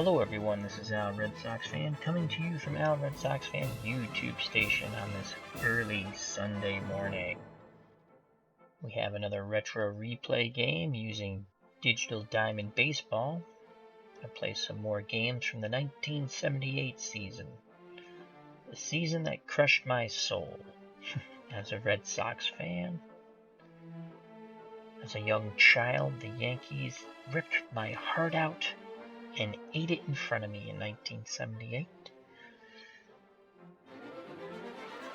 Hello everyone, this is Al Red Sox Fan coming to you from Al Red Sox Fan YouTube station on this early Sunday morning. We have another retro replay game using Digital Diamond Baseball. I play some more games from the 1978 season. The season that crushed my soul as a Red Sox fan. As a young child, the Yankees ripped my heart out and ate it in front of me in 1978.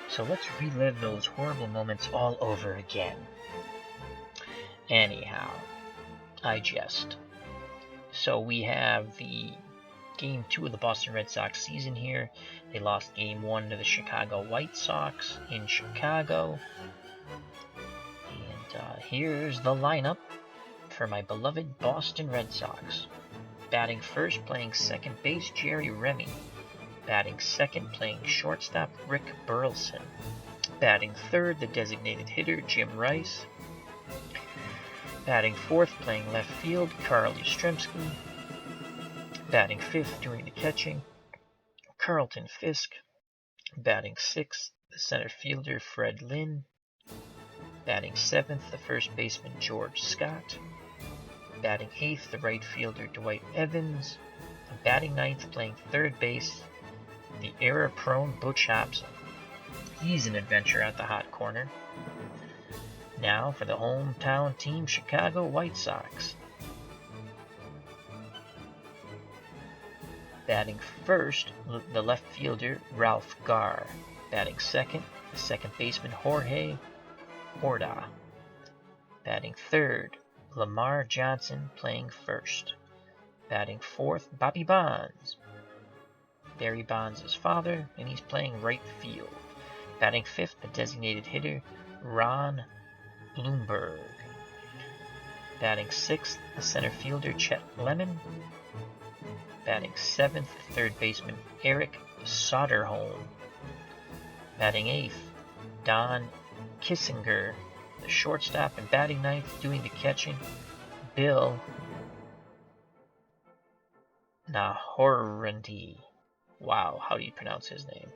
So let's relive those horrible moments all over again. Anyhow, I jest. So we have the Game 2 of the Boston Red Sox season here. They lost Game 1 to the Chicago White Sox in Chicago. And here's the lineup for my beloved Boston Red Sox. Batting first, playing second base, Jerry Remy. Batting second, playing shortstop, Rick Burleson. Batting third, the designated hitter, Jim Rice. Batting fourth, playing left field, Carl Yastrzemski. Batting fifth, doing the catching, Carlton Fisk. Batting sixth, the center fielder, Fred Lynn. Batting seventh, the first baseman, George Scott. Batting eighth, the right fielder, Dwight Evans. And batting ninth, playing third base, the error-prone Butch Hobson. He's an adventure at the hot corner. Now for the hometown team, Chicago White Sox. Batting first, the left fielder, Ralph Garr. Batting second, the second baseman, Jorge Horta. Batting third, Lamar Johnson, playing first. Batting fourth, Bobby Bonds. Barry Bonds' father, and he's playing right field. Batting fifth, the designated hitter, Ron Blomberg. Batting sixth, the center fielder, Chet Lemon. Batting seventh, the third baseman, Eric Soderholm. Batting eighth, Don Kissinger, the shortstop, and batting ninth, doing the catching, Bill Nahoranti. Wow, how do you pronounce his name?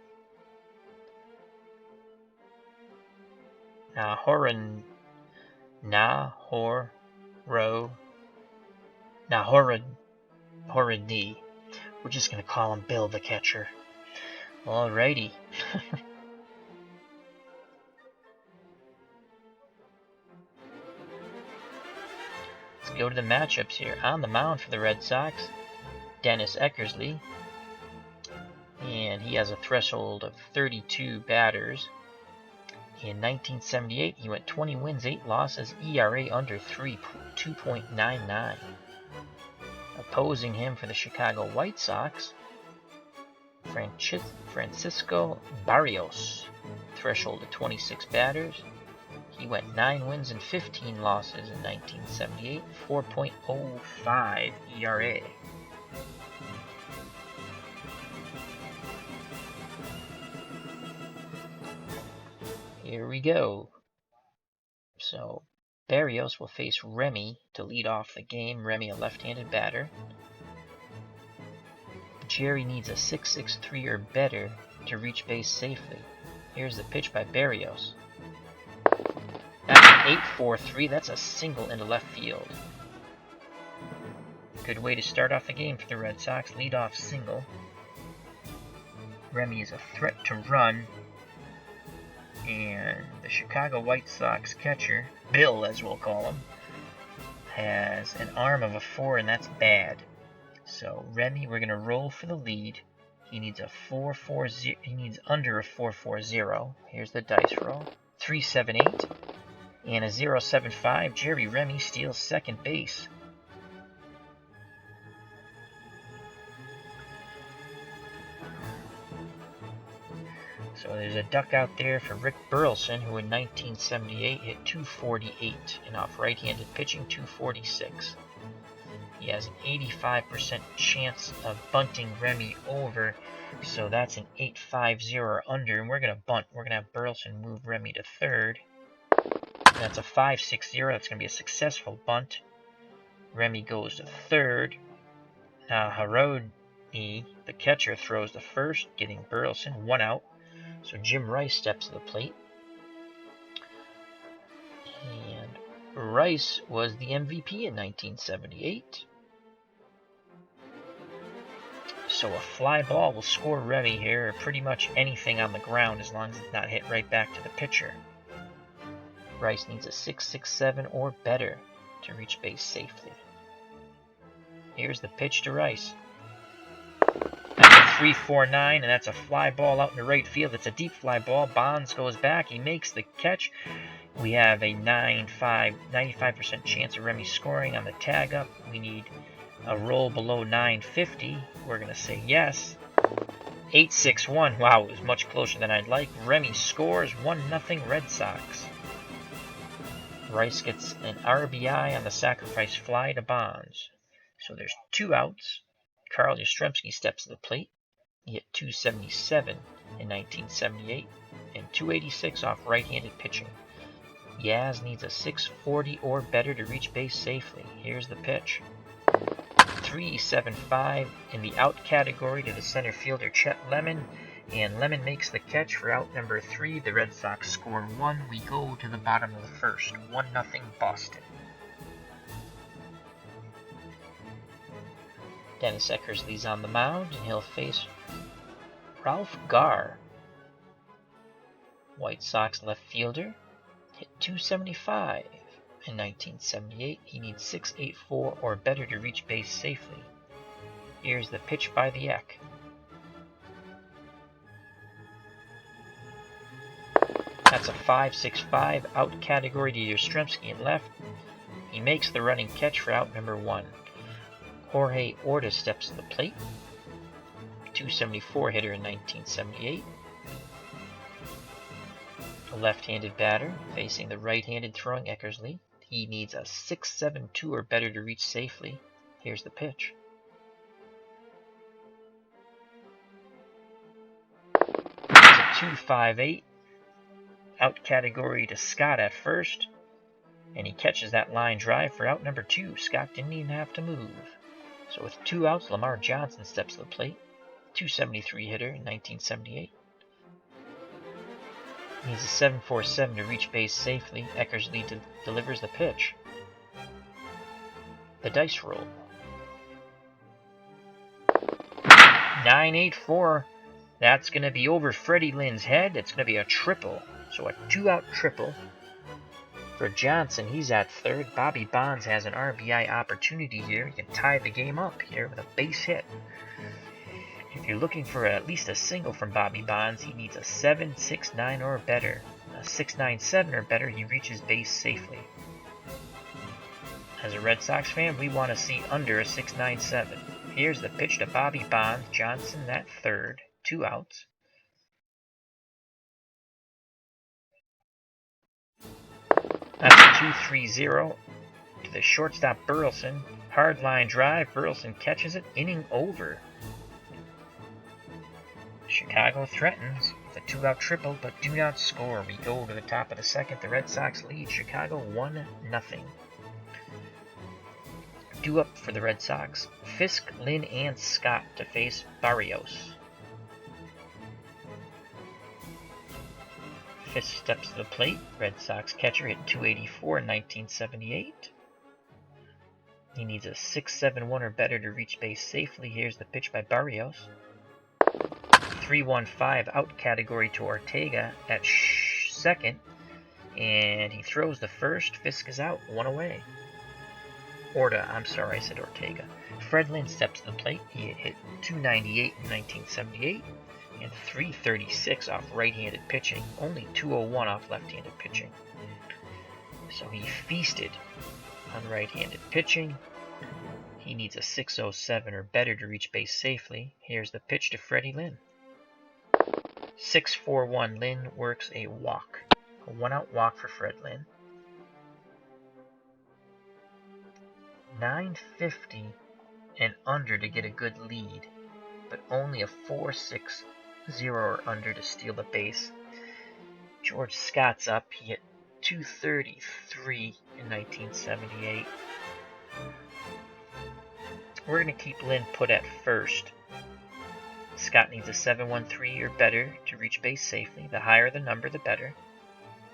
Nahorandi. We're just going to call him Bill the catcher. Alrighty. Let's go to the matchups here. On the mound for the Red Sox, Dennis Eckersley. And he has a threshold of 32 batters. In 1978, he went 20 wins, 8 losses, ERA under 2.99. Opposing him for the Chicago White Sox, Francisco Barrios, threshold of 26 batters. He went 9 wins and 15 losses in 1978, 4.05 ERA. Here we go. So, Barrios will face Remy to lead off the game. Remy, a left-handed batter. Jerry needs a 6.63 or better to reach base safely. Here's the pitch by Barrios. That's an 8.43. That's a single into left field. Good way to start off the game for the Red Sox. Lead-off single. Remy is a threat to run. And the Chicago White Sox catcher, Bill as we'll call him, has an arm of a 4, and that's bad. So Remy, we're going to roll for the lead. He needs a 4.40. He needs under a 4.40. Here's the dice roll. 3.78 and a 0.75. Jerry Remy steals second base. So there's a duck out there for Rick Burleson, who in 1978 hit 248, and off right-handed pitching, 246. He has an 85% chance of bunting Remy over, so that's an 8.50 or under, and we're going to bunt. We're going to have Burleson move Remy to third. That's a 5.60. That's going to be a successful bunt. Remy goes to third. Now The catcher throws the first, getting Burleson 1 out. So Jim Rice steps to the plate. And Rice was the MVP in 1978. So a fly ball will score Remy here, or pretty much anything on the ground as long as it's not hit right back to the pitcher. Rice needs a 6.67 or better to reach base safely. Here's the pitch to Rice. That's a 3.49, and that's a fly ball out in the right field. It's a deep fly ball. Bonds goes back. He makes the catch. We have a 95% chance of Remy scoring on the tag up. We need a roll below 950. We're going to say yes. 8.61. Wow, it was much closer than I'd like. Remy scores 1-0 Red Sox. Rice gets an RBI on the sacrifice fly to Bonds. So there's 2 outs. Carl Yastrzemski steps to the plate. He hit 277 in 1978 and 286 off right-handed pitching. Yaz needs a 6.40 or better to reach base safely. Here's the pitch. 3.75 in the out category to the center fielder Chet Lemon, and Lemon makes the catch for out number 3. The Red Sox score 1. We go to the bottom of the first. 1-0 Boston. Dennis Eckersley's on the mound, and he'll face Ralph Garr. White Sox left fielder. Hit 275 in 1978. He needs 6.84 or better to reach base safely. Here's the pitch by the Eck. That's a 5.65 out category to Yastrzemski in left. He makes the running catch for out number 1. Jorge Orta steps to the plate. 274 hitter in 1978. A left-handed batter facing the right-handed throwing Eckersley. He needs a 6.72 or better to reach safely. Here's the pitch. It's a 2.58 out category to Scott at first, and he catches that line drive for out number 2. Scott didn't even have to move. So with 2 outs, Lamar Johnson steps to the plate. 273 hitter in 1978. Needs a 7.47 to reach base safely. Eckersley delivers the pitch. The dice roll. 9.84. That's going to be over Freddie Lynn's head. It's going to be a triple. So a 2-out triple. For Johnson, he's at third. Bobby Bonds has an RBI opportunity here. He can tie the game up here with a base hit. If you're looking for at least a single from Bobby Bonds, he needs a 7.69 or better. A 6.97 or better, he reaches base safely. As a Red Sox fan, we want to see under a 6.97. Here's the pitch to Bobby Bonds. Johnson at third. 2 outs. That's a 2.30 to the shortstop Burleson. Hard line drive. Burleson catches it. Inning over. Chicago threatens with a 2-out triple, but do not score. We go to the top of the second. The Red Sox lead Chicago 1-0. Due up for the Red Sox. Fisk, Lynn, and Scott to face Barrios. Fisk steps to the plate. Red Sox catcher hit 284 in 1978. He needs a 6.71 or better to reach base safely. Here's the pitch by Barrios. 3.15 out category to Ortega at second, and he throws the first. Fisk is out, 1 away. I said Ortega. Fred Lynn steps to the plate. He hit 298 in 1978 and 336 off right-handed pitching, only 201 off left-handed pitching. So he feasted on right-handed pitching. He needs a 6.07 or better to reach base safely. Here's the pitch to Freddie Lynn. 6.41. Lynn works a walk. A 1-out walk for Fred Lynn. 950 and under to get a good lead, but only a 4.60 or under to steal the base. George Scott's up. He hit 233 in 1978. We're going to keep Lynn put at first Scott needs a 7-1-3 or better to reach base safely. The higher the number, the better.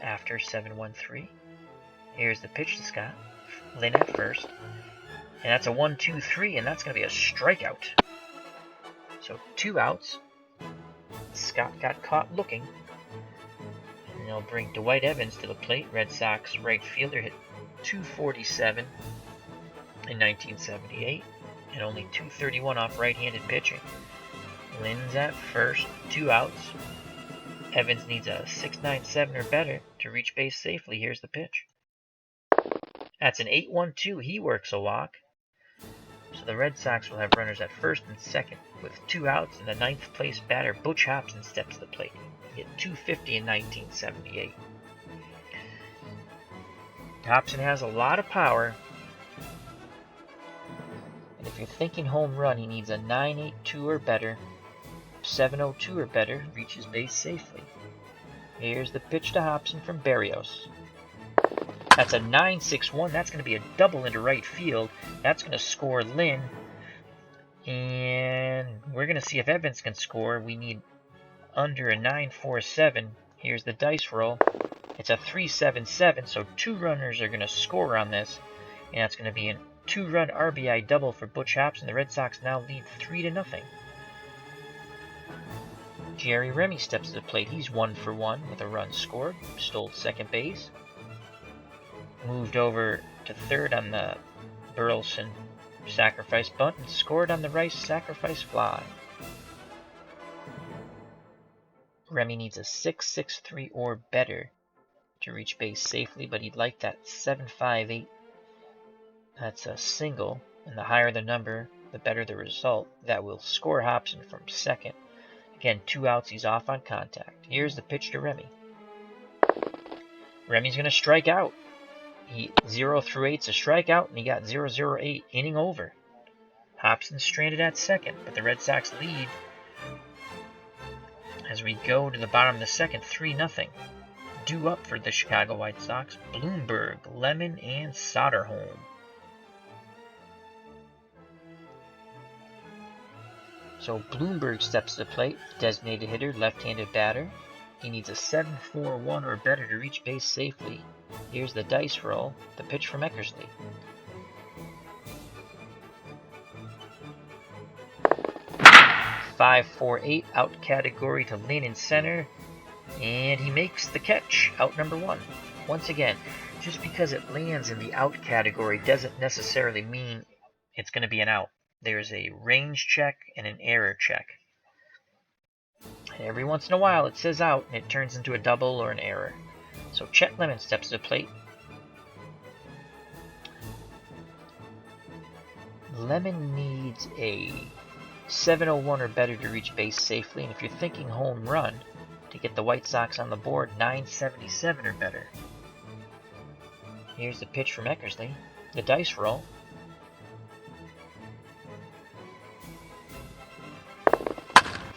After 7-1-3. Here's the pitch to Scott. Lynn at first. And that's a 1-2-3, and that's going to be a strikeout. So 2 outs. Scott got caught looking. And they'll bring Dwight Evans to the plate. Red Sox right fielder hit .247 in 1978, and only .231 off right-handed pitching. Lynn's at first, 2 outs. Evans needs a 6.97 or better to reach base safely. Here's the pitch. That's an 8-1-2. He works a walk. So the Red Sox will have runners at first and second with 2 outs, and the 9th place batter Butch Hobson steps to the plate. He hit .250 in 1978. Hobson has a lot of power. And if you're thinking home run, he needs a 9.82 or better, 7.02 or better, reaches base safely. Here's the pitch to Hobson from Berrios. That's a 9.61. That's going to be a double into right field. That's going to score Lynn. And we're going to see if Evans can score. We need under a 9.47. Here's the dice roll. It's a 3.77, so 2 runners are going to score on this. And that's going to be a 2-run RBI double for Butch Hobson. The Red Sox now lead 3-0. Jerry Remy steps to the plate. He's 1 for 1 with a run scored. Stole second base. Moved over to third on the Burleson sacrifice bunt and scored on the Rice sacrifice fly. Remy needs a 6.63 or better to reach base safely, but he'd like that 7.58. That's a single, and the higher the number, the better the result. That will score Hobson from second. Again, 2 outs, he's off on contact. Here's the pitch to Remy. Remy's going to strike out. 0 through 8's a strikeout, and he got 0-0-8, inning over. Hobson stranded at second, but the Red Sox lead as we go to the bottom of the second, 3-0. Due up for the Chicago White Sox, Bloomberg, Lemon, and Soderholm. So Bloomberg steps to the plate, designated hitter, left-handed batter. He needs a 7.41 or better to reach base safely. Here's the dice roll, the pitch from Eckersley. .548 out category to Lynn in center, and he makes the catch, out number 1. Once again, just because it lands in the out category doesn't necessarily mean it's going to be an out. There's a range check and an error check. Every once in a while it says out and it turns into a double or an error. So Chet Lemon steps to the plate. Lemon needs a 7.01 or better to reach base safely, and if you're thinking home run, to get the White Sox on the board, 9.77 or better. Here's the pitch from Eckersley. The dice roll.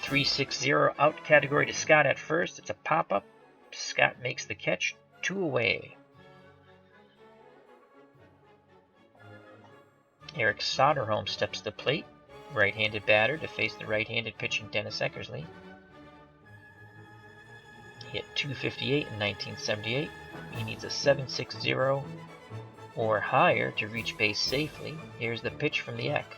.360 out category to Scott at first. It's a pop-up. Scott makes the catch. 2 away. Eric Soderholm steps to the plate. Right-handed batter to face the right-handed pitching Dennis Eckersley. He hit .258 in 1978. He needs a 7.60 or higher to reach base safely. Here's the pitch from the Eck.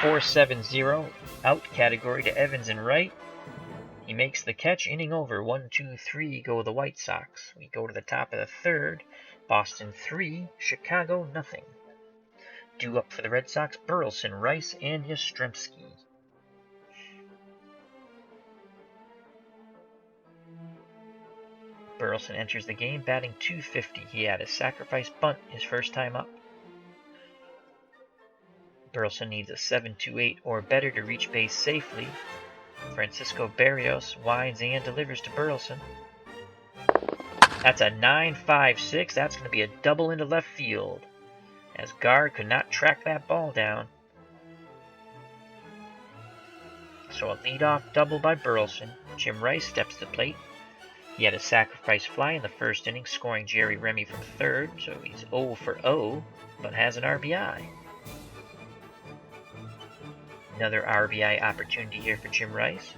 .470 out category to Evans in right. He makes the catch, inning over. 1-2-3 go the White Sox. We go to the top of the third. Boston 3, Chicago nothing. Due up for the Red Sox, Burleson, Rice, and Yastrzemski. Burleson enters the game batting .250. He had a sacrifice bunt his first time up. Burleson needs a 7.28 or better to reach base safely. Francisco Berrios winds and delivers to Burleson. That's a 9.56. That's going to be a double into left field, as Gar could not track that ball down. So a leadoff double by Burleson. Jim Rice steps to the plate. He had a sacrifice fly in the first inning, scoring Jerry Remy from third, so he's 0 for 0, but has an RBI. Another RBI opportunity here for Jim Rice.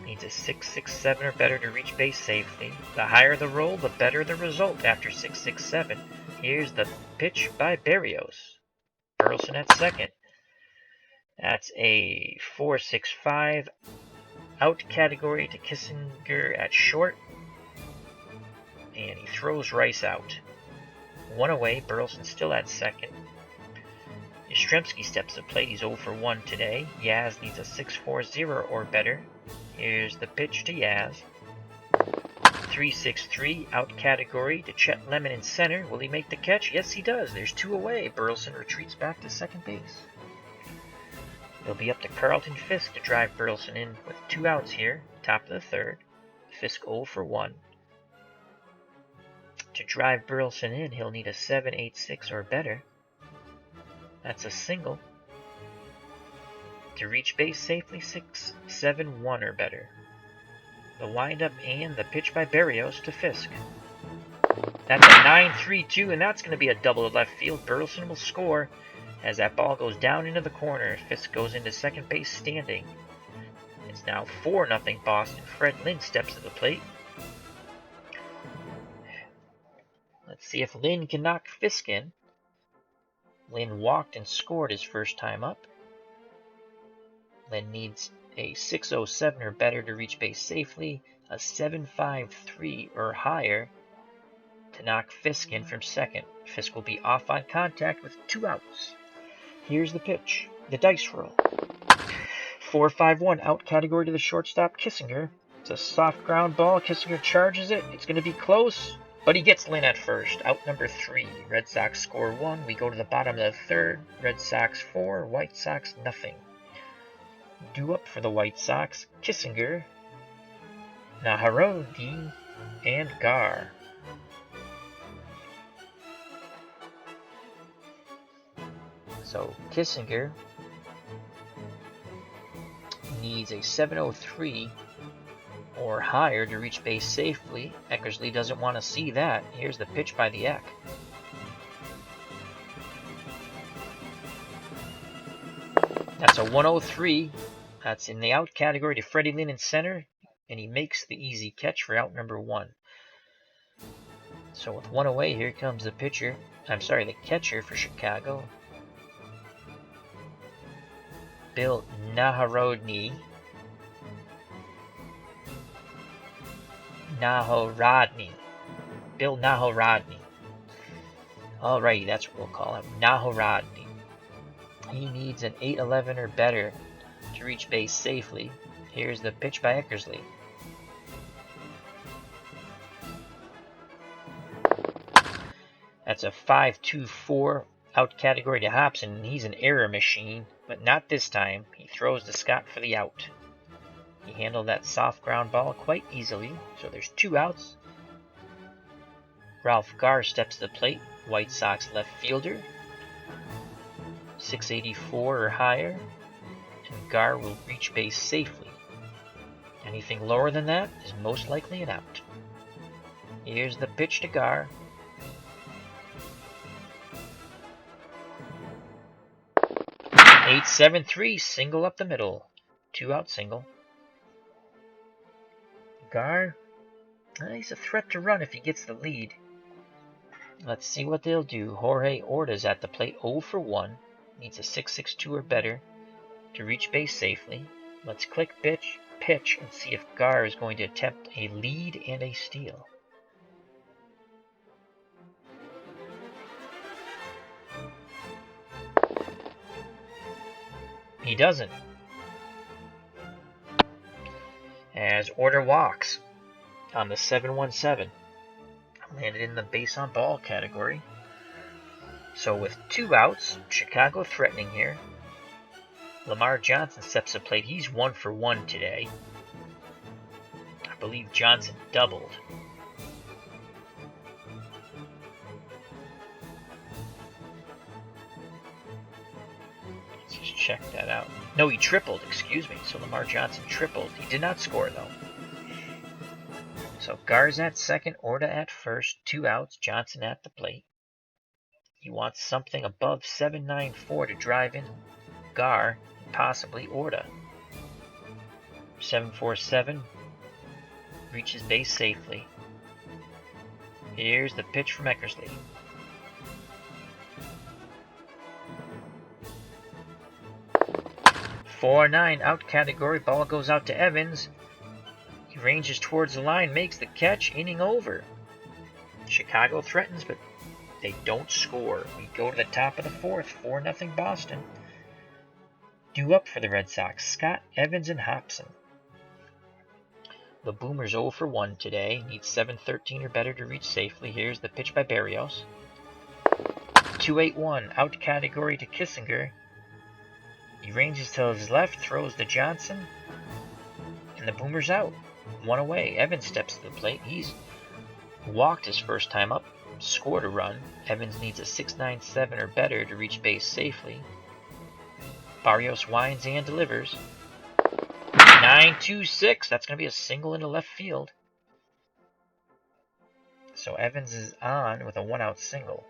Needs a 6.67 or better to reach base safely. The higher the roll, the better the result after 6.67. Here's the pitch by Berrios. Burleson at second. That's a 4.65. Out category to Kissinger at short. And he throws Rice out. One away, Burleson still at second. Yastrzemski steps to the plate. He's 0 for 1 today. Yaz needs a 6.40 or better. Here's the pitch to Yaz. 3.63, out category to Chet Lemon in center. Will he make the catch? Yes, he does. There's 2 away. Burleson retreats back to second base. It'll be up to Carlton Fisk to drive Burleson in with 2 outs here. Top of the third. Fisk 0 for 1. To drive Burleson in, he'll need a 7.86 or better. That's a single. To reach base safely, 6.71 or better. The windup and the pitch by Berrios to Fisk. That's a 9.32, and that's going to be a double to left field. Burleson will score as that ball goes down into the corner. Fisk goes into second base standing. It's now 4-0 Boston. Fred Lynn steps to the plate. Let's see if Lynn can knock Fisk in. Lynn walked and scored his first time up. Lynn needs a 6.07 or better to reach base safely, a 7.53 or higher to knock Fisk in from second. Fisk will be off on contact with 2 outs. Here's the pitch, the dice roll. 4.51, out category to the shortstop, Kissinger. It's a soft ground ball. Kissinger charges it. It's going to be close, but he gets Lynn at first. Out number 3. Red Sox score 1. We go to the bottom of the third. Red Sox 4, White Sox nothing. Due up for the White Sox, Kissinger, Naharodi, and Gar. So Kissinger needs a 7.03 or higher to reach base safely. Eckersley doesn't want to see that. Here's the pitch by the Eck. That's a 103. That's in the out category to Freddie Lynn in center, and he makes the easy catch for out number 1. So with 1 away, here comes the pitcher. The catcher for Chicago, Bill Nahorodny. Bill Nahorodny. Alrighty, that's what we'll call him. Nahorodny. He needs an 8.11 or better to reach base safely. Here's the pitch by Eckersley. That's a 5.24 out category to Hobson, and he's an error machine, but not this time. He throws to Scott for the out. He handled that soft ground ball quite easily, so there's 2 outs. Ralph Gar steps to the plate, White Sox left fielder. 6.84 or higher, and Gar will reach base safely. Anything lower than that is most likely an out. Here's the pitch to Gar. .873, single up the middle. 2-out single. Gar, he's a threat to run if he gets the lead. Let's see what they'll do. Jorge Orta's at the plate, 0 for 1. Needs a 6.62 or better to reach base safely. Let's click pitch, and see if Gar is going to attempt a lead and a steal. He doesn't. As Orta walks on the 7.17. Landed in the base on ball category. So with 2 outs, Chicago threatening here. Lamar Johnson steps to plate. He's 1 for 1 today. I believe Johnson doubled. Let's just check that out. No, he tripled, excuse me. So Lamar Johnson tripled. He did not score, though. So Gar's at second, Orta at first, 2 outs, Johnson at the plate. He wants something above 7.94 to drive in Gar, and possibly Orta. 747 reaches base safely. Here's the pitch from Eckersley. "4-9 out category, ball goes out to Evans. He ranges towards the line, makes the catch, inning over. Chicago threatens, but they don't score. We go to the top of the fourth, 4-0 Boston. Due up for the Red Sox, Scott, Evans, and Hobson. The Boomers 0 for 1 today. Need 7-13 or better to reach safely. Here's the pitch by Barrios. 2-8-1 out category to Kissinger. He ranges to his left, throws to Johnson, and the Boomers out. 1 away. Evans steps to the plate. He's walked his first time up, scored a run. Evans needs a 6-9-7 or better to reach base safely. Barrios winds and delivers. 9-2-6. That's going to be a single into left field. So Evans is on with a 1-out single.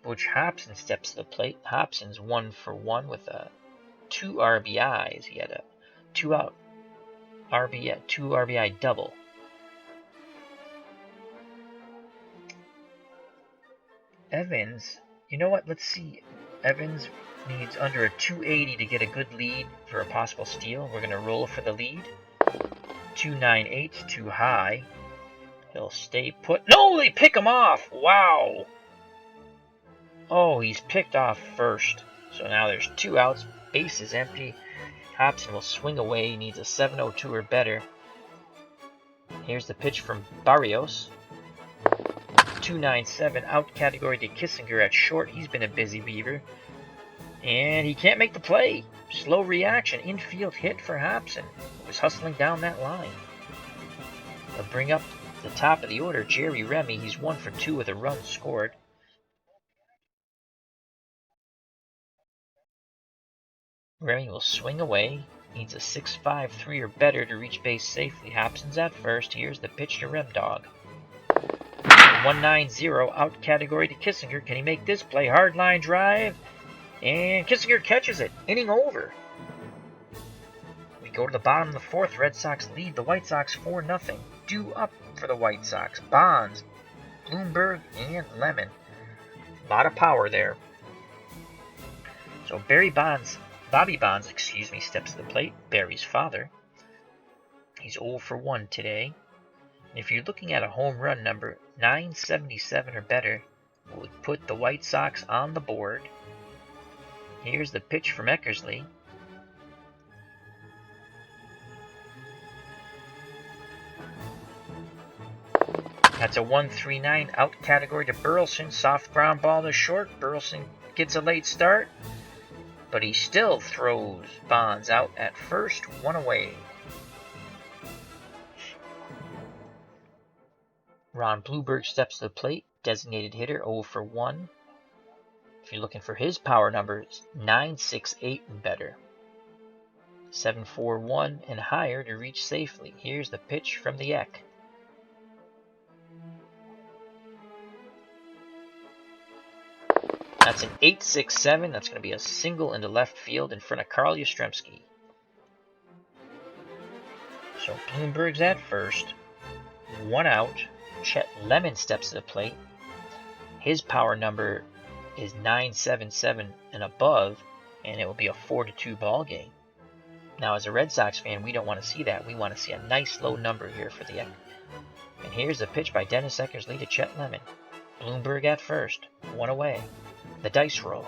Butch Hobson steps to the plate. Hobson's 1 for 1 with 2 RBIs. He had a 2-out RBI, 2 RBI double. Evans, you know what? Let's see. Evans needs under a 280 to get a good lead for a possible steal. We're going to roll for the lead. 298, too high. He'll stay put. No, they pick him off. Wow. Oh, he's picked off first. So now there's 2 outs. Base is empty. Hobson will swing away. He needs a 7-0-2 or better. Here's the pitch from Barrios. 2-9-7 out category to Kissinger at short. He's been a busy Beaver. And he can't make the play. Slow reaction. Infield hit for Hobson. He was hustling down that line. They'll bring up the top of the order, Jerry Remy. He's 1 for 2 with a run scored. Remy will swing away. Needs a 6-5-3 or better to reach base safely. Hobson's at first. Here's the pitch to Remdog. 1-9-0 out category to Kissinger. Can he make this play? Hard line drive. And Kissinger catches it. Inning over. We go to the bottom of the fourth. Red Sox lead the White Sox 4-0. Due up for the White Sox. Bonds, Bloomberg, and Lemon. A lot of power there. So Bobby Bonds, steps to the plate. Barry's father. He's 0 for 1 today. And if you're looking at a home run number 977 or better, would put the White Sox on the board. Here's the pitch from Eckersley. That's a 1-3-9 out category to Burleson. Soft ground ball to short. Burleson gets a late start, but he still throws Bonds out at first. 1 away. Ron Blueberg steps to the plate. Designated hitter, 0 for 1. If you're looking for his power numbers, 968 and better. 741 and higher to reach safely. Here's the pitch from the Eck. That's an 8-6-7. That's going to be a single into left field in front of Carl Yastrzemski. So Bloomberg's at first. 1 out. Chet Lemon steps to the plate. His power number is 977 and above, and it will be a 4-2 ball game. Now, as a Red Sox fan, we don't want to see that. We want to see a nice low number here for the Eck. And here's the pitch by Dennis Eckersley to Chet Lemon. Bloomberg at first. 1 away. The dice roll.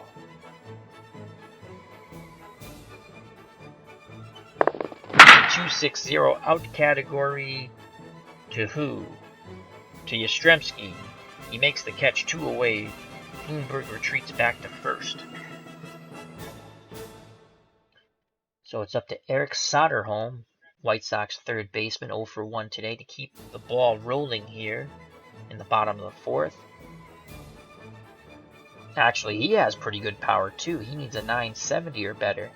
Two 2-6-0 out category to who? To Yastrzemski. He makes the catch 2 away. Bloomberg retreats back to first. So it's up to Eric Soderholm, White Sox third baseman, 0 for 1 today, to keep the ball rolling here in the bottom of the fourth. Actually, he has pretty good power too. He needs a 970 or better.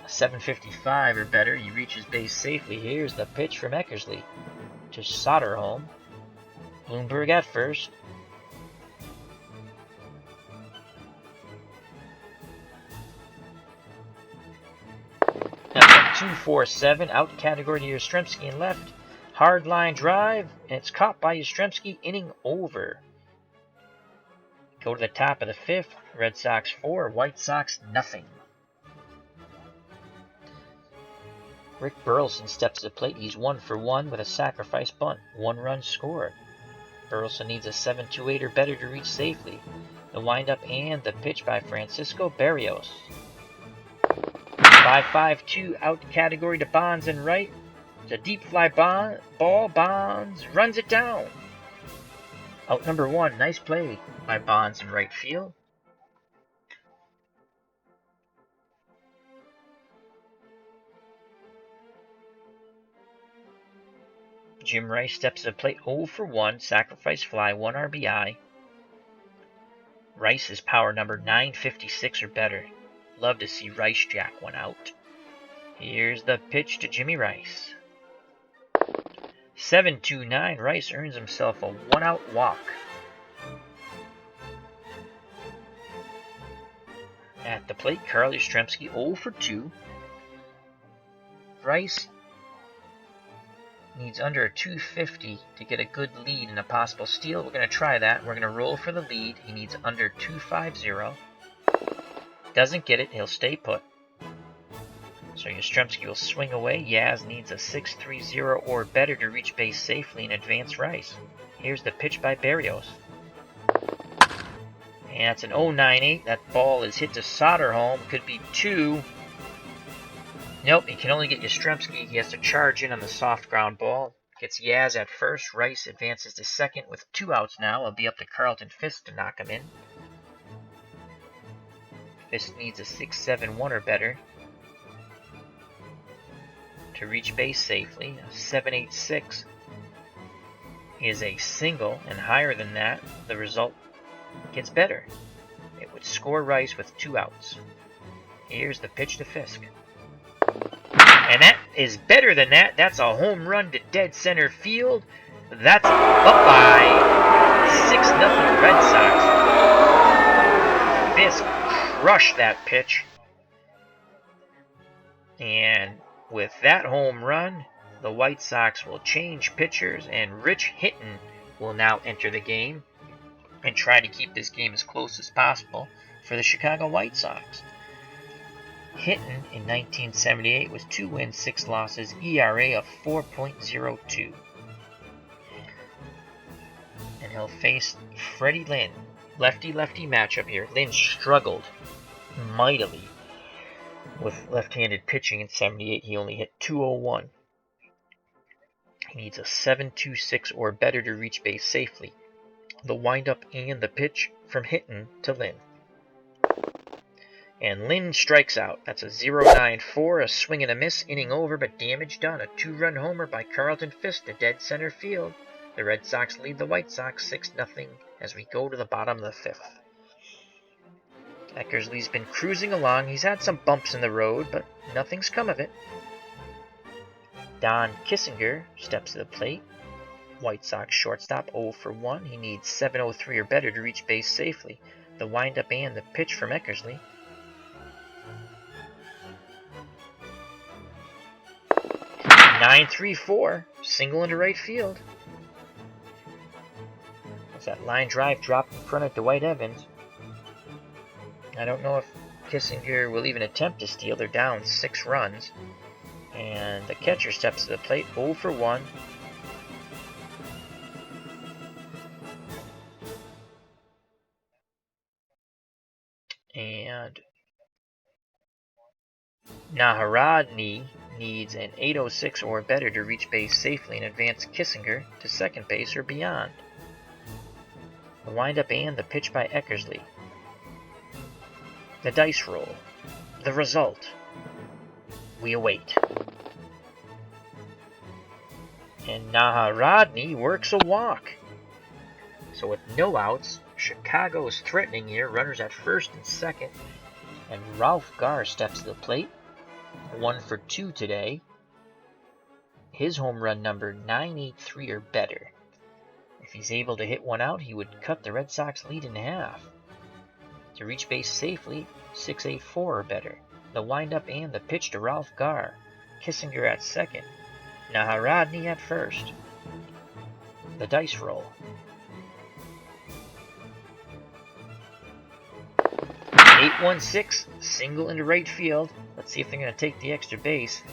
A 755 or better. He reaches base safely. Here's the pitch from Eckersley to Soderholm. Bloomberg at first. 2-4-7, out category to Yastrzemski and left. Hard line drive, and it's caught by Yastrzemski, inning over. Go to the top of the fifth. Red Sox 4, White Sox nothing. Rick Burleson steps to the plate. He's 1 for 1 with a sacrifice bunt. 1 run scored. Burleson needs a 7-2-8 or better to reach safely. The windup and the pitch by Francisco Berrios. 5-5-2 out category to Bonds and right. It's a deep fly ball. Bonds runs it down. Out number 1. Nice play by Bonds in right field. Jim Rice steps to the plate. 0 for 1. Sacrifice fly. 1 RBI. Rice is power number 956 or better. Love to see Rice jack one out. Here's the pitch to Jimmy Rice. 7-2-9. Rice earns himself a 1-out walk. At the plate, Carl Yastrzemski 0 for 2. Rice needs under a 250 to get a good lead and a possible steal. We're going to try that. We're going to roll for the lead. He needs under 250. Doesn't get it. He'll stay put. So Yastrzemski will swing away. Yaz needs a 6-3-0 or better to reach base safely and advance Rice. Here's the pitch by Berrios. And that's an 0-9-8. That ball is hit to Soderholm. Could be 2. Nope, he can only get Yastrzemski. He has to charge in on the soft ground ball. Gets Yaz at first. Rice advances to second with 2 outs now. It'll be up to Carlton Fisk to knock him in. Fisk needs a 6-7-1 or better to reach base safely. A 7-8-6 is a single, and higher than that, the result gets better. It would score Rice with 2 outs. Here's the pitch to Fisk. And that is better than that. That's a home run to dead center field. That's up by 6-0 Red Sox. Fisk crushed that pitch. And with that home run, the White Sox will change pitchers, and Rich Hinton will now enter the game and try to keep this game as close as possible for the Chicago White Sox. Hinton in 1978 was 2 wins, 6 losses, ERA of 4.02. And he'll face Freddie Lynn. Lefty-lefty matchup here. Lynn struggled mightily with left-handed pitching in 78. He only hit .201. He needs a 7-2-6 or better to reach base safely. The windup and the pitch from Hinton to Lynn. And Lynn strikes out. That's a 0-9-4, a swing and a miss, inning over, but damage done. A 2-run homer by Carlton Fisk to dead center field. The Red Sox lead the White Sox 6-0 as we go to the bottom of the 5th. Eckersley's been cruising along. He's had some bumps in the road, but nothing's come of it. Don Kissinger steps to the plate. White Sox shortstop 0 for 1. He needs 7-0-3 or better to reach base safely. The windup and the pitch from Eckersley. 9-3-4, single into right field. As that line drive dropped in front of Dwight Evans. I don't know if Kissinger will even attempt to steal. They're down 6 runs. And the catcher steps to the plate, 0 for 1. And Naharadny needs an 806 or better to reach base safely and advance Kissinger to second base or beyond. The windup and the pitch by Eckersley. The dice roll. The result. We await. And Naharadny works a walk. So with no outs, Chicago is threatening here. Runners at first and second. And Ralph Garr steps to the plate. 1 for 2 today. His home run number 983 or better. If he's able to hit one out, he would cut the Red Sox lead in half. To reach base safely, 684 or better. The windup and the pitch to Ralph Garr. Kissinger at second, Naharodny at first. The dice roll. 8-1-6, single into right field. Let's see if they're going to take the extra base.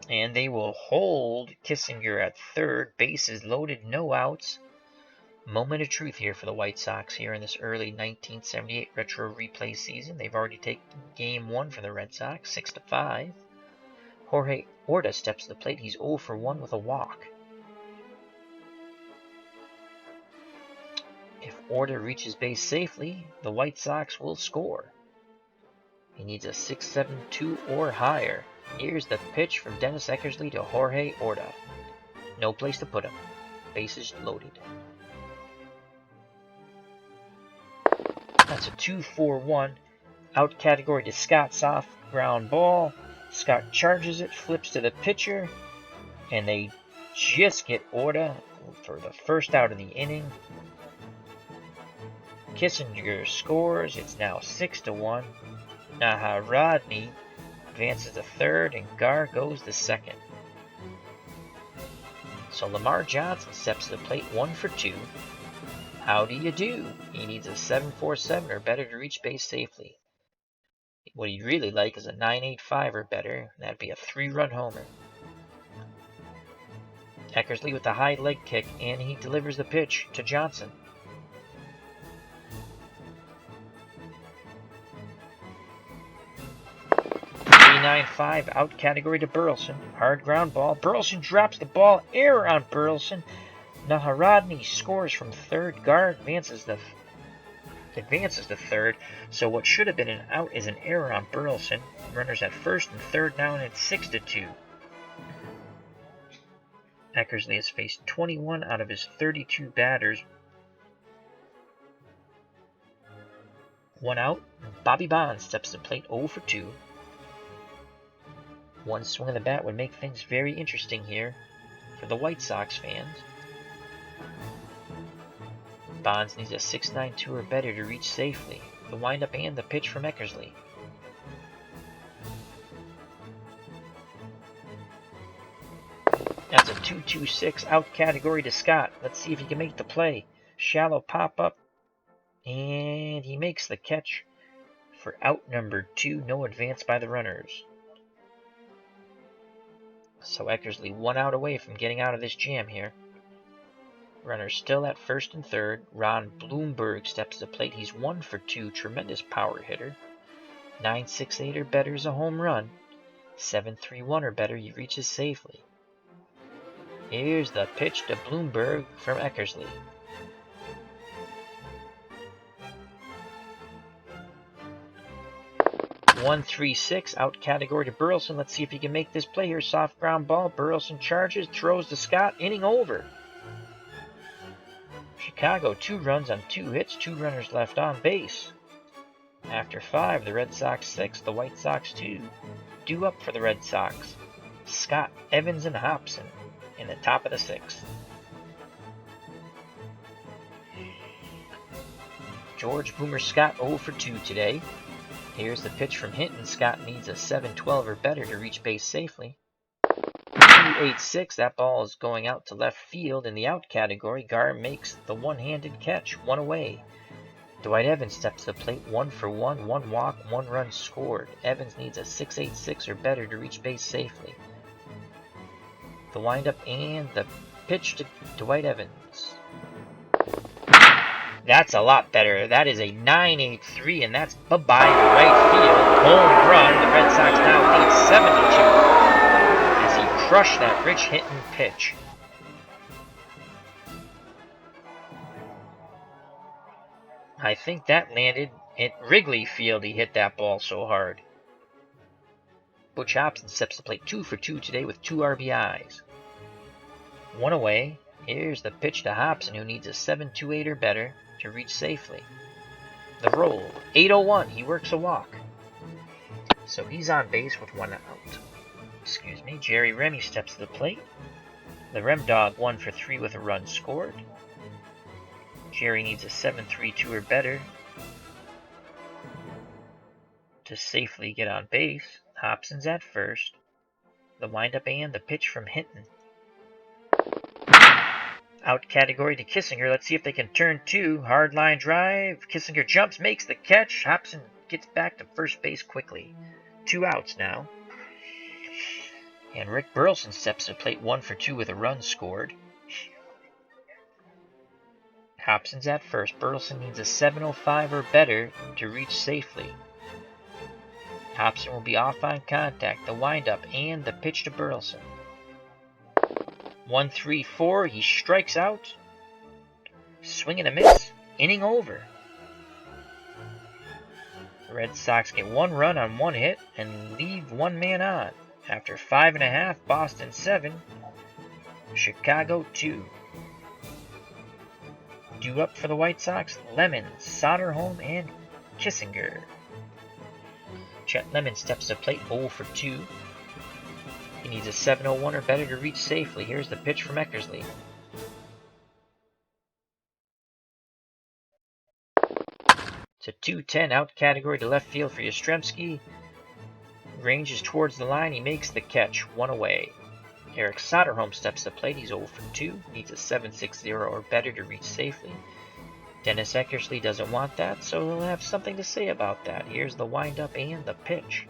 And they will hold Kissinger at third. Bases loaded, no outs. Moment of truth here for the White Sox here in this early 1978 retro replay season. They've already taken game 1 from the Red Sox, 6-5. Jorge Orta steps to the plate. He's 0 for 1 with a walk. If Orta reaches base safely, the White Sox will score. He needs a 6-7-2 or higher. Here's the pitch from Dennis Eckersley to Jorge Orta. No place to put him. Bases loaded. That's a 2-4-1. Out category to Scott. Soft ground ball. Scott charges it, flips to the pitcher, and they just get Orta for the first out of the inning. Kissinger scores. It's now 6-1. Naharodny advances to third, and Gar goes to second. So Lamar Johnson steps to the plate, 1 for 2. How do you do? He needs a 7-4-7 or better to reach base safely. What he'd really like is a 9-8-5 or better. That'd be a 3-run homer. Eckersley with the high leg kick, and he delivers the pitch to Johnson. .395 out category to Burleson. Hard ground ball. Burleson drops the ball. Error on Burleson. Naharodny scores from third. Gar advances to third. So what should have been an out is an error on Burleson. Runners at first and third now, and it's 6-2. Eckersley has faced 21 out of his 32 batters. 1 out. Bobby Bonds steps to the plate, 0 for 2. One swing of the bat would make things very interesting here for the White Sox fans. Bonds needs a 6-9-2 or better to reach safely. The windup and the pitch from Eckersley. That's a 2-2-6 out category to Scott. Let's see if he can make the play. Shallow pop up, and he makes the catch for out number 2. No advance by the runners. So Eckersley 1 out away from getting out of this jam here. Runners still at first and third. Ron Blomberg steps to the plate. He's 1 for 2. Tremendous power hitter. 9-6-8 or better is a home run. 7-3-1 or better, he reaches safely. Here's the pitch to Blomberg from Eckersley. .136 out category to Burleson. Let's see if he can make this play here. Soft ground ball. Burleson charges, throws to Scott. Inning over. Chicago 2 runs on 2 hits, 2 runners left on base. After 5, the Red Sox 6, the White Sox 2. Due up for the Red Sox. Scott, Evans, and Hobson in the top of the 6th. George Boomer Scott 0 for 2 today. Here's the pitch from Hinton. Scott needs a 7-12 or better to reach base safely. 2-8-6. That ball is going out to left field in the out category. Gar makes the one-handed catch, 1 away. Dwight Evans steps to the plate, 1 for 1, 1 walk, 1 run scored. Evans needs a 6-8-6 or better to reach base safely. The windup and the pitch to Dwight Evans. That's a lot better. That is a 9-8-3, and that's bye-bye to right field. Home run. The Red Sox now lead 7-2 as he crushed that Rich Hinton pitch. I think that landed at Wrigley Field. He hit that ball so hard. Butch Hobson steps to plate, 2 for 2 today with 2 RBIs. 1 away. Here's the pitch to Hobson, who needs a 7-2-8 or better to reach safely. The roll, 8-0-1. He works a walk. So he's on base with 1 out. Excuse me. Jerry Remy steps to the plate. The Rem Dog 1 for 3 with a run scored. Jerry needs a 7-3-2 or better to safely get on base. Hobson's at first. The windup and the pitch from Hinton. Out category to Kissinger. Let's see if they can turn two. Hard line drive. Kissinger jumps, makes the catch. Hobson gets back to first base quickly. 2 outs now. And Rick Burleson steps to plate 1 for 2 with a run scored. Hobson's at first. Burleson needs a 705 or better to reach safely. Hobson will be off on contact. The windup and the pitch to Burleson. 1-3-4. He strikes out. Swing and a miss. Inning over. The Red Sox get 1 run on 1 hit and leave 1 man on. After 5.5, Boston 7, Chicago 2. Due up for the White Sox, Lemon, Soderholm, and Kissinger. Chet Lemon steps to plate 0 for 2. He needs a 701 or better to reach safely. Here's the pitch from Eckersley. It's a 2-10 out category to left field for Yastrzemski. Ranges towards the line. He makes the catch. 1 away. Eric Soderholm steps to plate. He's 0 for 2. Needs a 760 or better to reach safely. Dennis Eckersley doesn't want that, so he'll have something to say about that. Here's the windup and the pitch.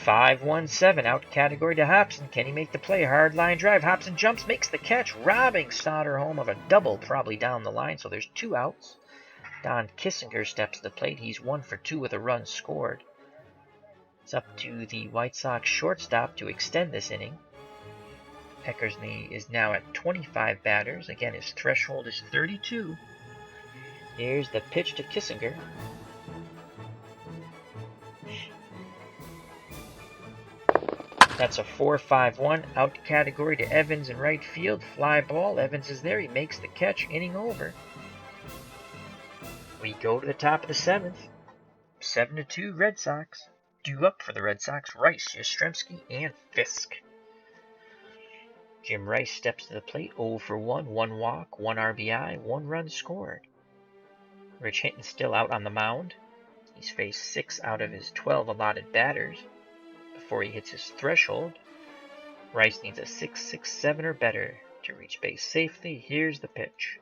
(5-1-7) out category to Hobson. Can he make the play? Hard line drive. Hobson jumps, makes the catch, robbing Soderholm of a double probably down the line. So there's 2 outs. Don Kissinger steps to the plate. He's 1 for 2 with a run scored. It's up to the White Sox shortstop to extend this inning. Eckersley is now at 25 batters. Again, his threshold is 32. Here's the pitch to Kissinger. That's a 4-5-1 out category to Evans in right field. Fly ball. Evans is there. He makes the catch. Inning over. We go to the top of the 7th. 7-2 Red Sox. Due up for the Red Sox, Rice, Yastrzemski, and Fisk. Jim Rice steps to the plate. 0 for 1. 1 walk, 1 RBI, 1 run scored. Rich Hinton still out on the mound. He's faced 6 out of his 12 allotted batters. Before he hits his threshold, Rice needs a 6.67 or better to reach base safely. Here's the pitch.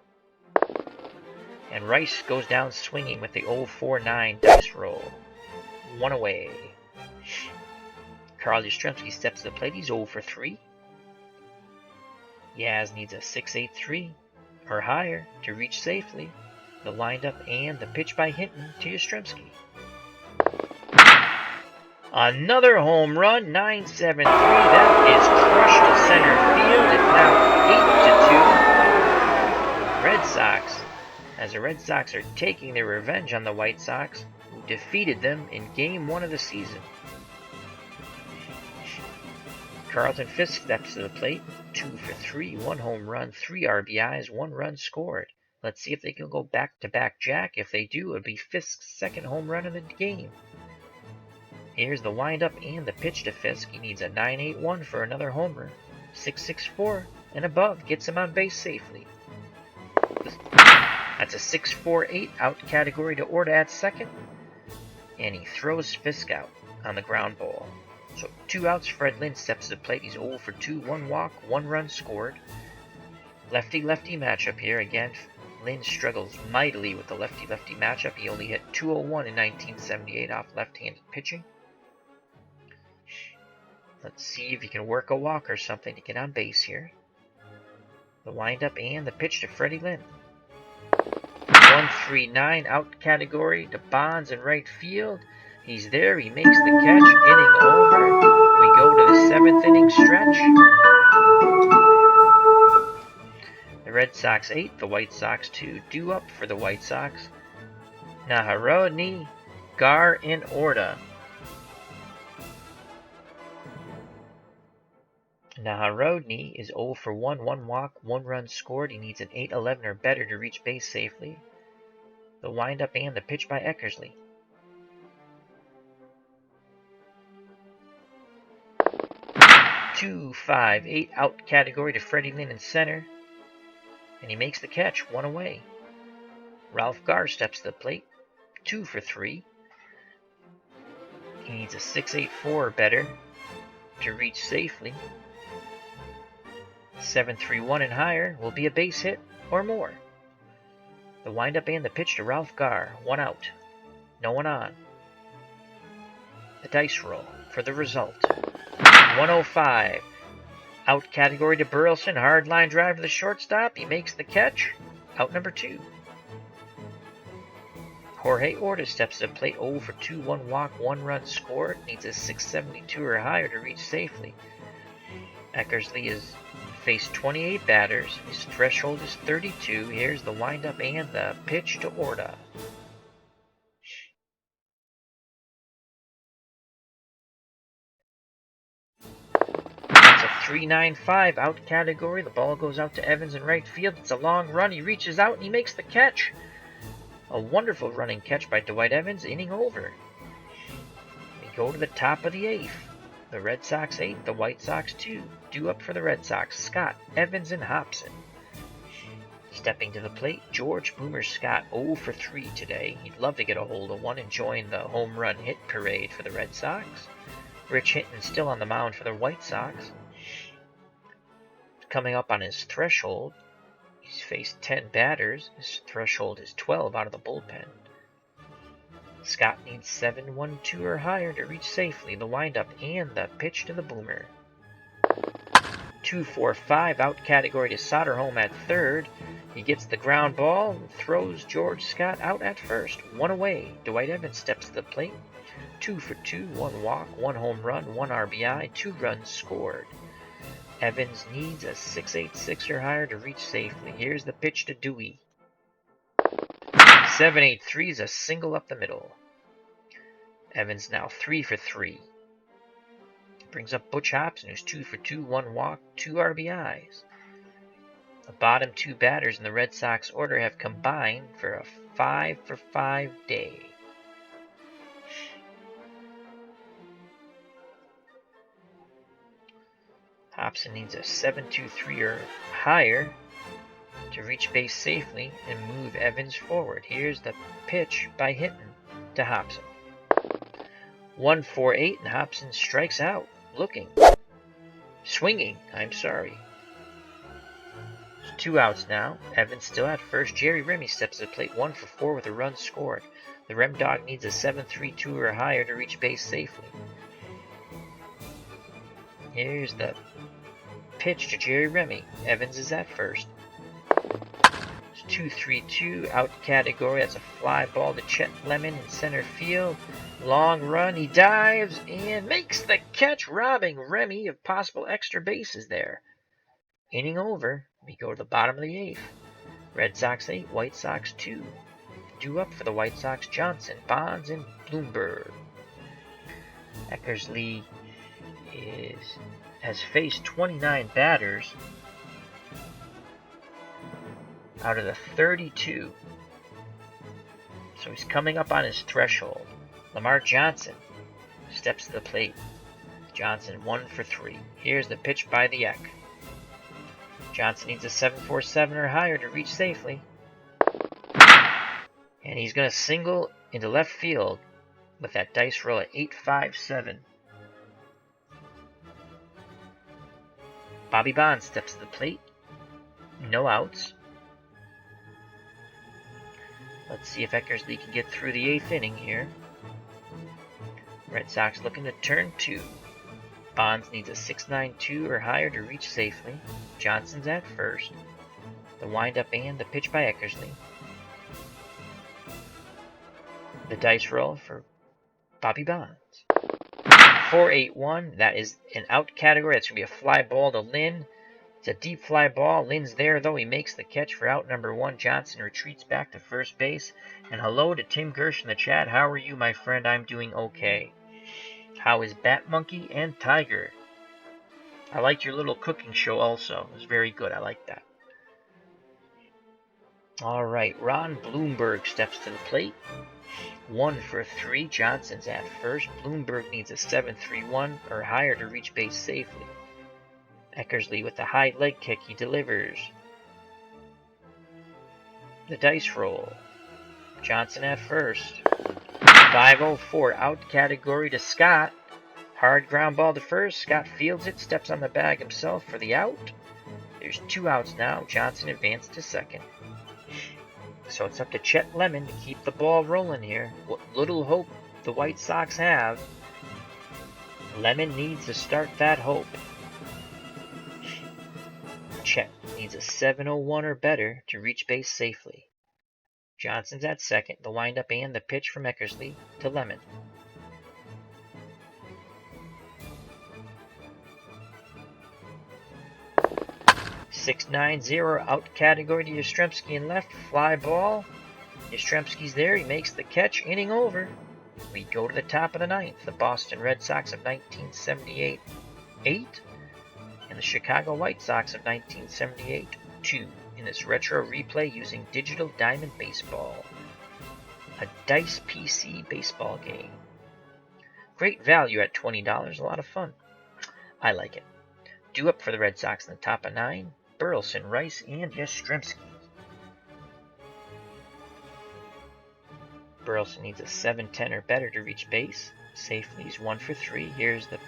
And Rice goes down swinging with the 0-4-9 dice roll. 1 away. Carl Yastrzemski steps to the plate. He's 0 for 3. Yaz needs a 6.83 or higher to reach safely. The windup and the pitch by Hinton to Yastrzemski. Another home run, 9-7-3. That is crushed to center field. It's now 8-2. Red Sox, as the Red Sox are taking their revenge on the White Sox, who defeated them in Game 1 of the season. Carlton Fisk steps to the plate. 2 for 3, 1 home run, 3 RBIs, 1 run scored. Let's see if they can go back-to-back jack. If they do, it'll be Fisk's 2nd home run of the game. Here's the windup and the pitch to Fisk. He needs a 9.81 for another homer. 6.64 and above gets him on base safely. That's a 6.48 out category to Orta at 2nd. And he throws Fisk out on the ground ball. So 2 outs. Fred Lynn steps to the plate. He's 0 for 2. 1 walk, 1 run scored. Lefty-lefty matchup here. Again, Lynn struggles mightily with the lefty-lefty matchup. He only hit .201 in 1978 off left-handed pitching. Let's see if he can work a walk or something to get on base here. The windup and the pitch to Freddie Lynn. 1-3-9 out category to Bonds in right field. He's there. He makes the catch. Inning over. We go to the 7th inning stretch. The Red Sox 8, the White Sox 2. Due up for the White Sox, Naharodny, Gar, and Orta. Naharodny is 0 for 1, 1 walk, 1 run scored. He needs an 8.11 or better to reach base safely. The windup and the pitch by Eckersley. 2-5-8 out category to Freddie Lynn in center. and he makes the catch, 1 away. Ralph Garr steps to the plate, 2 for 3. He needs a 6-8-4 or better to reach safely. 7-3-1 and higher will be a base hit or more. The windup and the pitch to Ralph Garr, 1 out, no one on. The dice roll for the result. 105. Out category to Burleson, hard line drive to the shortstop. He makes the catch. Out number 2. Jorge Orta steps to the plate, 0 for 2, 1 walk, 1 run scored. Needs a 672 or higher to reach safely. Eckersley has faced 28 batters. His threshold is 32. Here's the windup and the pitch to Orta. That's a 3-9-5 out category. The ball goes out to Evans in right field. It's a long run. He reaches out and he makes the catch. A wonderful running catch by Dwight Evans, inning over. We go to the top of the 8th. The Red Sox 8, the White Sox 2. Due up for the Red Sox, Scott, Evans, and Hobson. Stepping to the plate, George Boomer Scott, 0 for 3 today. He'd love to get a hold of one and join the home run hit parade for the Red Sox. Rich Hinton still on the mound for the White Sox. Coming up on his threshold, he's faced 10 batters. His threshold is 12 out of the bullpen. Scott needs 7-1-2 or higher to reach safely. The windup and the pitch to the Boomer. 2-4-5 out category to Soderholm at third. He gets the ground ball and throws George Scott out at first. 1 away. Dwight Evans steps to the plate. 2 for 2, 1 walk, 1 home run, 1 RBI, 2 runs scored. Evans needs a 6-8-6 or higher to reach safely. Here's the pitch to Dewey. 7-8-3 is a single up the middle. Evans now 3 for 3. Brings up Butch Hobson, who's 2 for 2, 1 walk, 2 RBIs. The bottom 2 batters in the Red Sox order have combined for a 5 for 5 day. Hobson needs a 7-2-3 or higher to reach base safely and move Evans forward. Here's the pitch by Hinton to Hobson. 1-4-8 and Hobson strikes out. Swinging, I'm sorry. There's 2 outs now. Evans still at first. Jerry Remy steps to the plate, 1 for 4 with a run scored. The Rem Dog needs a 7-3-2 or higher to reach base safely. Here's the pitch to Jerry Remy. Evans is at first. It's 2-3-2 out category. That's a fly ball to Chet Lemon in center field. Long run. He dives and makes the catch, robbing Remy of possible extra bases there. Inning over. We go to the bottom of the 8th. Red Sox 8, White Sox 2. Due up for the White Sox, Johnson, Bonds, and Bloomberg. Eckersley has faced 29 batters out of the 32. So he's coming up on his threshold. Lamar Johnson steps to the plate. Johnson 1 for 3. Here's the pitch by the Eck. Johnson needs a 7-4-7 or higher to reach safely. And he's going to single into left field with that dice roll at 8-5-7. Bobby Bonds steps to the plate. No outs. Let's see if Eckersley can get through the 8th inning here. Red Sox looking to turn 2. Bonds needs a 6-9-2 or higher to reach safely. Johnson's at first. The windup and the pitch by Eckersley. The dice roll for Bobby Bonds. 4-8-1. That is an out category. That's going to be a fly ball to Lynn. It's a deep fly ball. Lynn's there, though. He makes the catch for out number 1. Johnson retreats back to first base. And hello to Tim Gersh in the chat. How are you, my friend? I'm doing okay. How is Bat Monkey and Tiger? I liked your little cooking show also. It was very good. I like that. All right. Ron Bloomberg steps to the plate. 1 for 3. Johnson's at first. Bloomberg needs a 7-3-1 or higher to reach base safely. Eckersley with the high leg kick. He delivers. The dice roll. Johnson at first. 5-0-4 out category to Scott. Hard ground ball to first. Scott fields it, steps on the bag himself for the out. There's 2 outs now. Johnson advanced to second. So it's up to Chet Lemon to keep the ball rolling here. What little hope the White Sox have. Lemon needs to start that hope. Chet needs a 7-0-1 or better to reach base safely. Johnson's at second. The windup and the pitch from Eckersley to Lemon. .690 out category to Yastrzemski in left. Fly ball. Yastrzemski's there. He makes the catch. Inning over. We go to the top of the ninth. The Boston Red Sox of 1978-8 and the Chicago White Sox of 1978-2 in this retro replay using Digital Diamond Baseball. A Dice PC baseball game. Great value at $20. A lot of fun. I like it. Due up for the Red Sox in the top of 9. Burleson, Rice, and Yastrzemski. Burleson needs a 7-10 or better to reach base. Safely, he's 1 for 3. Here's the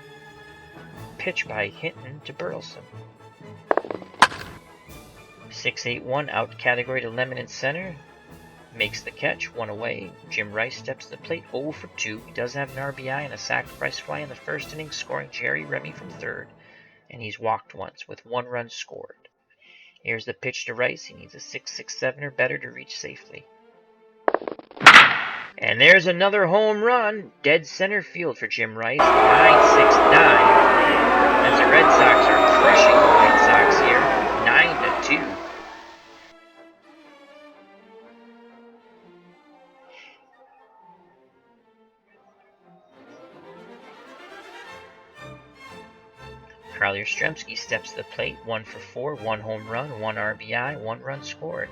pitch by Hinton to Burleson. 6-8-1 out category to Lemon in center. Makes the catch, 1 away. Jim Rice steps to the plate, 0 for 2. He does have an RBI and a sacrifice fly in the first inning, scoring Jerry Remy from third. And he's walked once with 1 run scored. Here's the pitch to Rice. He needs a 6-6-7 or better to reach safely. And there's another home run. Dead center field for Jim Rice. 9-6-9. As the Red Sox are crushing the White Sox here. 9-2. Carl Yastrzemski steps to the plate, 1 for 4, 1 home run, 1 RBI, 1 run scored.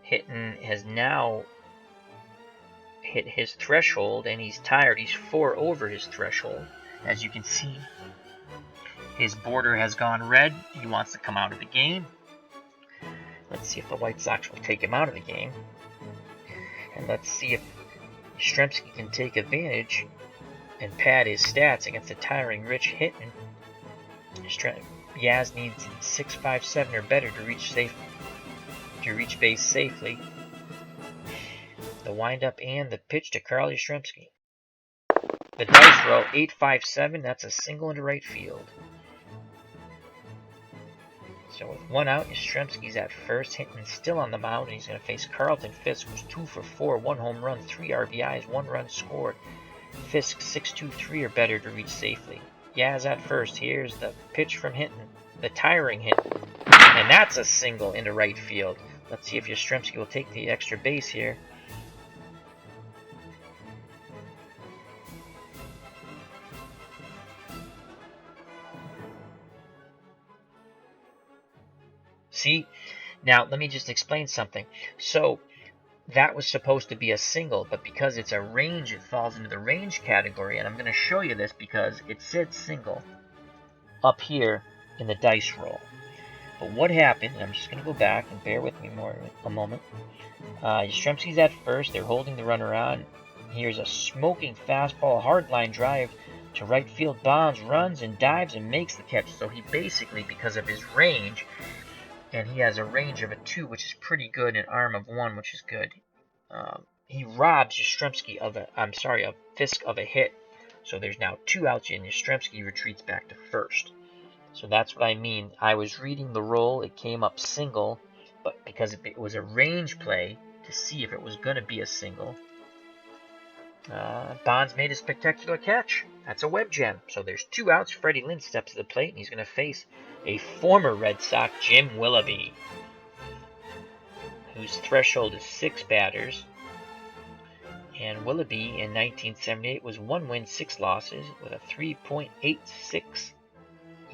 Hinton has now hit his threshold, and he's tired. He's 4 over his threshold. As you can see, his border has gone red. He wants to come out of the game. Let's see if the White Sox will take him out of the game. And let's see if Yastrzemski can take advantage and pad his stats against a tiring Rich Hinton. Yaz needs 6-5-7 or better to reach base safely. The windup and the pitch to Carl Yastrzemski. The dice roll 8-5-7. That's a single into right field. So with 1 out, Yastrzemski's at first. Hinton still on the mound, and he's going to face Carlton Fisk, who's 2 for 4, 1 home run, 3 RBIs, 1 run scored. Fisk 6-2-3 or better to reach safely. Yaz at first. Here's the pitch from Hinton, the tiring Hinton, and that's a single into right field. Let's see if Yastrzemski will take the extra base here. See, now let me just explain something. So that was supposed to be a single, but because it's a range, it falls into the range category, and I'm going to show you this because it said single up here in the dice roll. But what happened, and I'm just going to go back and bear with me a moment. Yastrzemski's at first. They're holding the runner on. Here's a smoking fastball, hard line drive to right field. Bonds runs and dives and makes the catch. So he basically, because of his range, and he has a range of a 2, which is pretty good, an arm of 1, which is good. He robs Yastrzemski of Fisk of a hit. So there's now 2 outs, and Yastrzemski retreats back to first. So that's what I mean. I was reading the roll. It came up single, but because it was a range play to see if it was going to be a single, Bonds made a spectacular catch. That's a web gem. So there's 2 outs. Freddie Lynn steps to the plate, and he's going to face a former Red Sox, Jim Willoughby, whose threshold is 6 batters. And Willoughby in 1978 was 1 win, 6 losses with a 3.86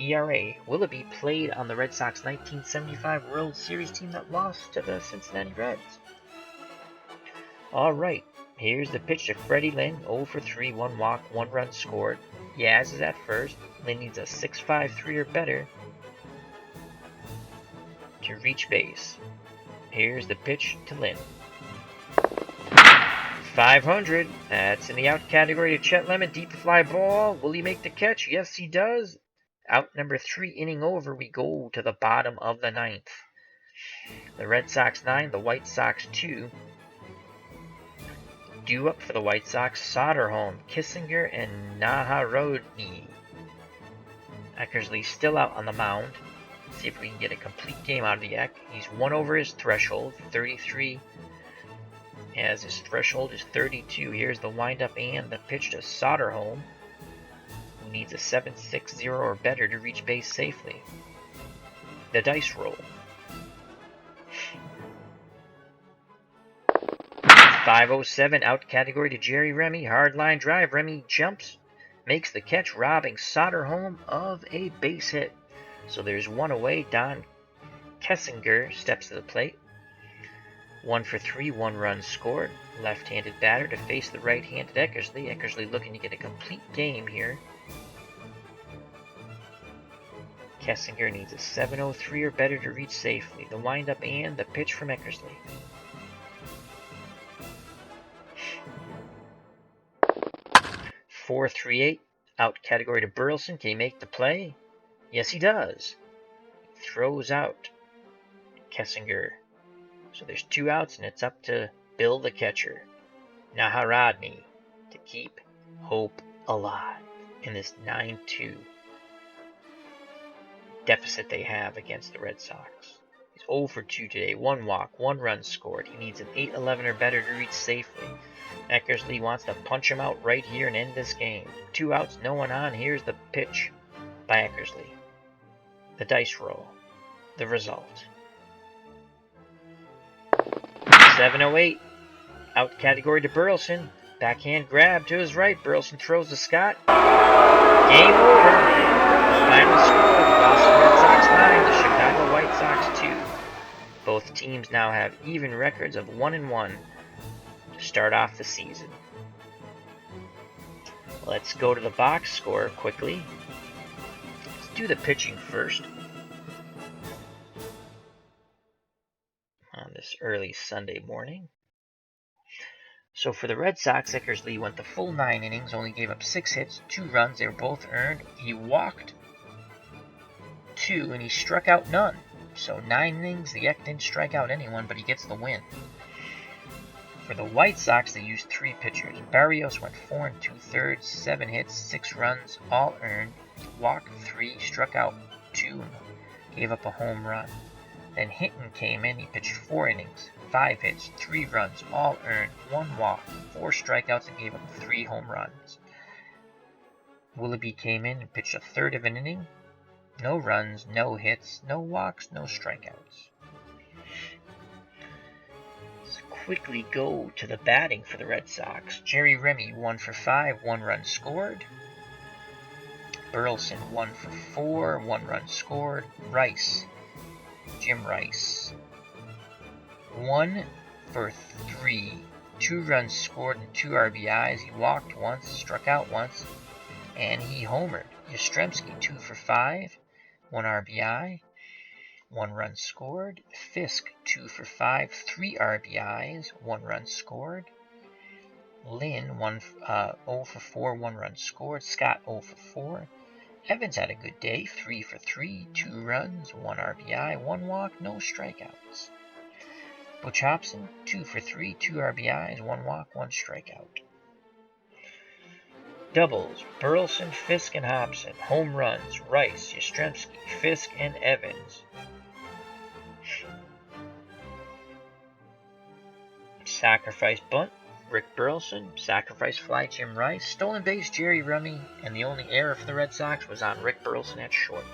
ERA. Willoughby played on the Red Sox 1975 World Series team that lost to the Cincinnati Reds. All right. Here's the pitch to Freddie Lynn, 0 for 3, 1 walk, 1 run scored. Yaz is at first. Lynn needs a 6-5-3 or better to reach base. Here's the pitch to Lynn. 500. That's in the out category to Chet Lemon. Deep fly ball. Will he make the catch? Yes, he does. Out number 3 inning over, we go to the bottom of the 9th. The Red Sox 9, the White Sox 2. Due up for the White Sox, Soderholm, Kissinger, and Naharodny. Eckersley still out on the mound. See if we can get a complete game out of the Eck. He's 1 over his threshold, 33. As his threshold is 32. Here's the windup and the pitch to Soderholm, who needs a 7.60 or better to reach base safely. The dice roll. 507 out category to Jerry Remy. Hard line drive. Remy jumps, makes the catch, robbing Soderholm of a base hit. So there's 1 away. Don Kessinger steps to the plate. 1 for 3, 1 run scored. Left-handed batter to face the right-handed Eckersley. Eckersley looking to get a complete game here. Kessinger needs a 7.03 or better to reach safely. The windup and the pitch from Eckersley. .438 out category to Burleson. Can he make the play? Yes, he does. He throws out Kessinger. So there's 2 outs, and it's up to Bill the catcher, Naharodny, to keep hope alive in this 9-2 deficit they have against the Red Sox. He's 0 for 2 today, 1 walk, 1 run scored. He needs an 8-11 or better to reach safely. Eckersley wants to punch him out right here and end this game. 2 outs, no one on. Here's the pitch by Eckersley. The dice roll. The result. 708 out category to Burleson. Backhand grab to his right. Burleson throws to Scott. Game over. Final score: the Boston Red Sox 9, the Chicago White Sox 2. Both teams now have even records of 1-1 to start off the season. Let's go to the box score quickly. Let's do the pitching first. On this early Sunday morning. So for the Red Sox, Eckersley went the full 9 innings, only gave up 6 hits, 2 runs. They were both earned. He walked 2, and he struck out none. So 9 innings, the Eck didn't strike out anyone, but he gets the win. For the White Sox, they used 3 pitchers. Barrios went 4 2/3, 7 hits, 6 runs, all earned. Walked 3, struck out 2, and gave up a home run. Then Hinton came in. He pitched 4 innings, 5 hits, 3 runs, all earned, 1 walk, 4 strikeouts, and gave up 3 home runs. Willoughby came in and pitched a third of an inning. No runs, no hits, no walks, no strikeouts. Let's quickly go to the batting for the Red Sox. Jerry Remy, 1 for 5, 1 run scored. Burleson, 1 for 4, 1 run scored. Jim Rice, 1 for 3, 2 runs scored and 2 RBIs. He walked once, struck out once, and he homered. Yastrzemski, 2 for 5, 1 RBI, 1 run scored. Fisk, 2 for 5, 3 RBIs, 1 run scored. Lynn, 0 for 4, 1 run scored. Scott, 0 for 4. Evans had a good day, 3 for 3, 2 runs, 1 RBI, 1 walk, no strikeouts. Butch Hobson, 2 for 3, 2 RBIs, 1 walk, 1 strikeout. Doubles: Burleson, Fisk, and Hobson. Home runs: Rice, Yastrzemski, Fisk, and Evans. Sacrifice bunt: Rick Burleson. Sacrifice fly: Jim Rice. Stolen base: Jerry Remy. And the only error for the Red Sox was on Rick Burleson at short.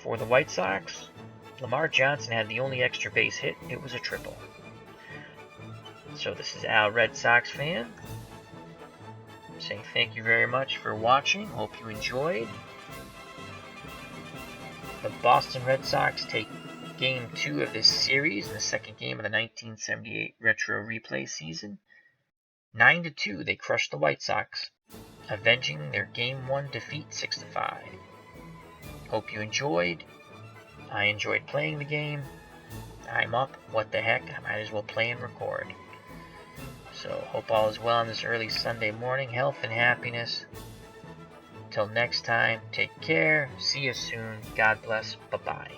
For the White Sox, Lamar Johnson had the only extra base hit. It was a triple. So this is Al, Red Sox fan, saying thank you very much for watching. Hope you enjoyed. The Boston Red Sox take Game 2 of this series, the second game of the 1978 Retro Replay season. 9-2, they crushed the White Sox, avenging their Game 1 defeat 6-5. Hope you enjoyed. I enjoyed playing the game. I'm up. What the heck? I might as well play and record. So, hope all is well on this early Sunday morning. Health and happiness. Till next time, take care. See you soon. God bless. Bye-bye.